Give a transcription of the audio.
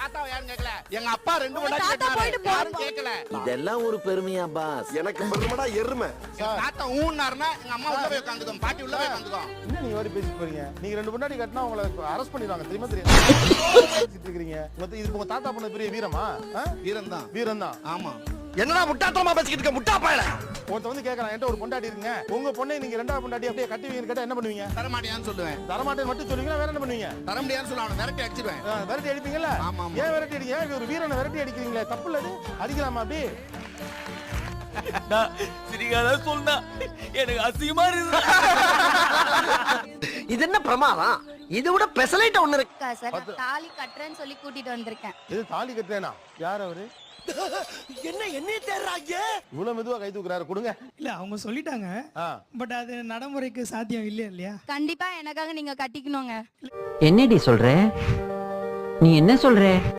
தாத்தா யாரும் கேட்கல. எங்க அப்பா 2 பொண்டாட்டி தாத்தா கட்டினாரு. போயிட்டு யாரும் போ. கேட்கல. இதெல்லாம் ஒரு பெருமையா பாஸ்? எனக்கு பெருமைடா எருமை. எங்க தாத்தா ஊன்னாருன்னா எங்க அம்மா உள்ள போய் உட்காந்துக்கும், பாட்டி உள்ள போய் உட்காந்துக்கும். என்ன நீங்க மாதிரி பேசிட்டு போறீங்க? நீங்க 2 பொண்டாட்டி கட்டினா உங்களை அரெஸ்ட் பண்ணிடுவாங்க, தெரியுமா? பேசிட்டு இருக்கீங்க. இது உங்க தாத்தா பண்ண பெரிய வீரமா? வீரம் தான். வீரம் தான். ஆமா. என்னடா முட்டாத்தனமா பேசிக்கிட்டு இருக்க முட்டா பயல? ஒருத்த வந்து கேக்குறான், என்கிட்ட ஒரு பொண்டாட்டி இருக்குங்க, உங்க பொண்ணை நீங்க 2வது பொண்டாட்டி அப்படியே கட்டுவீங்கன்னு கேட்டா என்ன பண்ணுவீங்க? தரமாட்டியான்னு சொல்லுவேன். தரமாட்டேன்னு மட்டும் சொல்லுவீங்களா, வேற என்ன பண்ணுவீங்க? தர முடியாதுன்னு சொல்ல அவனை விரட்டி அடிச்சிடுவேன். விரட்டி அடிப்பீங்கல்ல? ஆமா, ஆமா. ஏன் விரட்டி அடிக்க? ஏன் ஒரு வீரனை விரட்டி அடிக்கிறீங்களே, தப்பு இல்ல அது? அடிக்கலாமா அப்படி? சிரிக்காத சொன்னா எனக்கு அசிங்கமா இருக்கு. இது என்ன பிரமாதம்? இது விட பெசலைட் ஒண்ணு இருக்கு. சார் நான் தாலி கட்டுறேன்னு சொல்லி கூட்டிட்டு வந்திருக்கேன். இது தாலி கட்டுறேனா? யார் அவரு? என்ன தேடுறாங்க? இவ்வளவு மெதுவா கை தூக்குறாரு, கொடுங்க. இல்ல அவங்க சொல்லிட்டாங்க, பட் அது நடைமுறைக்கு சாத்தியம் இல்லையா? கண்டிப்பா எனக்காக நீங்க கட்டிக்கணுங்க. என்னடி சொல்ற? நீ என்ன சொல்ற?